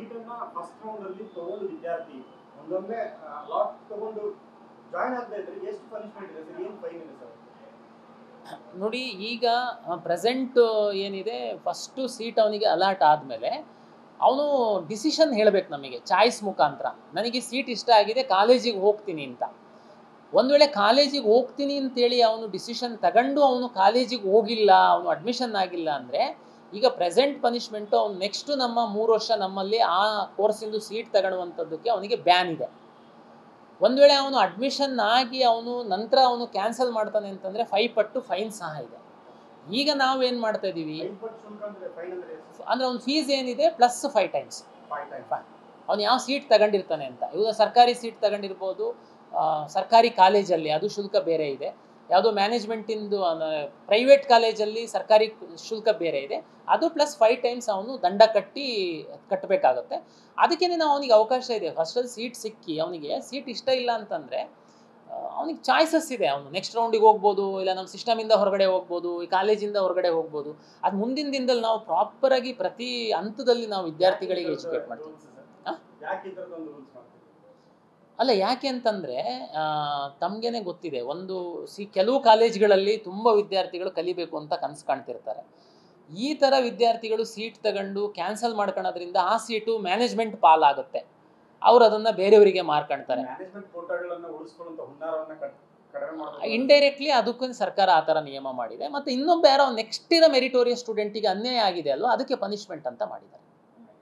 ಸೀಟನ್ನು first ರೌಂಡಲ್ಲಿ ತಗೊಂಡು ವಿದ್ಯಾರ್ಥಿ ಒಂದೊಮ್ಮೆ ಲಾಟ್ ತಗೊಂಡು ಜಾಯ್ನ್ ಆಗದೆ ಇದ್ರೆ ಎಷ್ಟು ಪನಿಷ್ಮೆಂಟ್ ಇದೆ ಸರ್, ಏನು ಫೈನ್ ಇದೆ ಸರ್? ನೋಡಿ, ಈಗ ಪ್ರೆಸೆಂಟ್ ಏನಿದೆ, ಫಸ್ಟು ಸೀಟ್ ಅವನಿಗೆ ಅಲಾಟ್ ಆದಮೇಲೆ ಅವನು ಡಿಸಿಷನ್ ಹೇಳಬೇಕು ನಮಗೆ ಚಾಯ್ಸ್ ಮುಖಾಂತರ. ನನಗೆ ಸೀಟ್ ಇಷ್ಟ ಆಗಿದೆ, ಕಾಲೇಜಿಗೆ ಹೋಗ್ತೀನಿ ಅಂತ. ಒಂದು ವೇಳೆ ಕಾಲೇಜಿಗೆ ಹೋಗ್ತೀನಿ ಅಂತೇಳಿ ಅವನು ಡಿಸಿಷನ್ ತಗೊಂಡು ಅವನು ಕಾಲೇಜಿಗೆ ಹೋಗಿಲ್ಲ, ಅವನು ಅಡ್ಮಿಷನ್ ಆಗಿಲ್ಲ ಅಂದರೆ ಈಗ ಪ್ರೆಸೆಂಟ್ ಪನಿಷ್ಮೆಂಟು ಅವ್ನು ನೆಕ್ಸ್ಟು ನಮ್ಮ 3 ವರ್ಷ ನಮ್ಮಲ್ಲಿ ಆ ಕೋರ್ಸಿಂದು ಸೀಟ್ ತಗೊಳ್ಳುವಂಥದ್ದಕ್ಕೆ ಅವನಿಗೆ ಬ್ಯಾನ್ ಇದೆ. ಒಂದು ವೇಳೆ ಅವನು ಅಡ್ಮಿಷನ್ ಆಗಿ ಅವನು ನಂತರ ಅವನು ಕ್ಯಾನ್ಸಲ್ ಮಾಡ್ತಾನೆ ಅಂತಂದರೆ 5 ಪಟ್ಟು ಫೈನ್ ಸಹ ಇದೆ. ಈಗ ನಾವೇನು ಮಾಡ್ತಾ ಇದ್ದೀವಿ ಅಂದರೆ ಅವ್ನ ಫೀಸ್ ಏನಿದೆ ಪ್ಲಸ್ 5 ಟೈಮ್ಸ್ ಅವನು ಯಾವ ಸೀಟ್ ತಗೊಂಡಿರ್ತಾನೆ ಅಂತ. ಇವಾಗ ಸರ್ಕಾರಿ ಸೀಟ್ ತಗೊಂಡಿರ್ಬೋದು, ಸರ್ಕಾರಿ ಕಾಲೇಜಲ್ಲಿ ಅದು ಶುಲ್ಕ ಬೇರೆ ಇದೆ, ಯಾವುದೋ ಮ್ಯಾನೇಜ್ಮೆಂಟಿಂದು ಪ್ರೈವೇಟ್ ಕಾಲೇಜಲ್ಲಿ ಸರ್ಕಾರಿ ಶುಲ್ಕ ಬೇರೆ ಇದೆ, ಅದು ಪ್ಲಸ್ 5 ಟೈಮ್ಸ್ ಅವನು ದಂಡ ಕಟ್ಟಬೇಕಾಗುತ್ತೆ. ಅದಕ್ಕೇ ನಾವು ಅವನಿಗೆ ಅವಕಾಶ ಇದೆ. ಫಸ್ಟಲ್ಲಿ ಸೀಟ್ ಸಿಕ್ಕಿ ಅವನಿಗೆ ಸೀಟ್ ಇಷ್ಟ ಇಲ್ಲ ಅಂತಂದರೆ ಅವನಿಗೆ ಚಾಯ್ಸಸ್ ಇದೆ. ಅವನು ನೆಕ್ಸ್ಟ್ ರೌಂಡಿಗೆ ಹೋಗ್ಬೋದು, ಇಲ್ಲ ನಮ್ಮ ಸಿಸ್ಟಮಿಂದ ಹೊರಗಡೆ ಹೋಗ್ಬೋದು, ಈ ಕಾಲೇಜಿಂದ ಹೊರಗಡೆ ಹೋಗ್ಬೋದು. ಅದು ಮುಂದಿನ ದಿನದಲ್ಲಿ ನಾವು ಪ್ರಾಪರಾಗಿ ಪ್ರತಿ ಹಂತದಲ್ಲಿ ನಾವು ವಿದ್ಯಾರ್ಥಿಗಳಿಗೆ ಎಜುಕೇಟ್ ಮಾಡ್ತೀವಿ. ಅಲ್ಲ, ಯಾಕೆ ಅಂತಂದರೆ ತಮಗೇನೆ ಗೊತ್ತಿದೆ, ಒಂದು ಕೆಲವು ಕಾಲೇಜ್ಗಳಲ್ಲಿ ತುಂಬ ವಿದ್ಯಾರ್ಥಿಗಳು ಕಲಿಬೇಕು ಅಂತ ಕನಸು ಕಾಣ್ತಿರ್ತಾರೆ. ಈ ಥರ ವಿದ್ಯಾರ್ಥಿಗಳು ಸೀಟ್ ತಗೊಂಡು ಕ್ಯಾನ್ಸಲ್ ಮಾಡ್ಕೊಳ್ಳೋದ್ರಿಂದ ಆ ಸೀಟು ಮ್ಯಾನೇಜ್ಮೆಂಟ್ ಪಾಲಾಗುತ್ತೆ, ಅವರು ಅದನ್ನು ಬೇರೆಯವರಿಗೆ ಮಾರ್ಕೊಳ್ತಾರೆ. ಇಂಡೈರೆಕ್ಟ್ಲಿ ಅದಕ್ಕೂ ಸರ್ಕಾರ ಆ ಥರ ನಿಯಮ ಮಾಡಿದೆ. ಮತ್ತು ಇನ್ನೊಬ್ಬ ಯಾರೋ ನೆಕ್ಸ್ಟ್ ಇರೋ ಮೆರಿಟೋರಿಯಸ್ ಸ್ಟೂಡೆಂಟಿಗೆ ಅನ್ಯಾಯ ಆಗಿದೆ ಅಲ್ವ, ಅದಕ್ಕೆ ಪನಿಷ್ಮೆಂಟ್ ಅಂತ ಮಾಡಿದ್ದಾರೆ.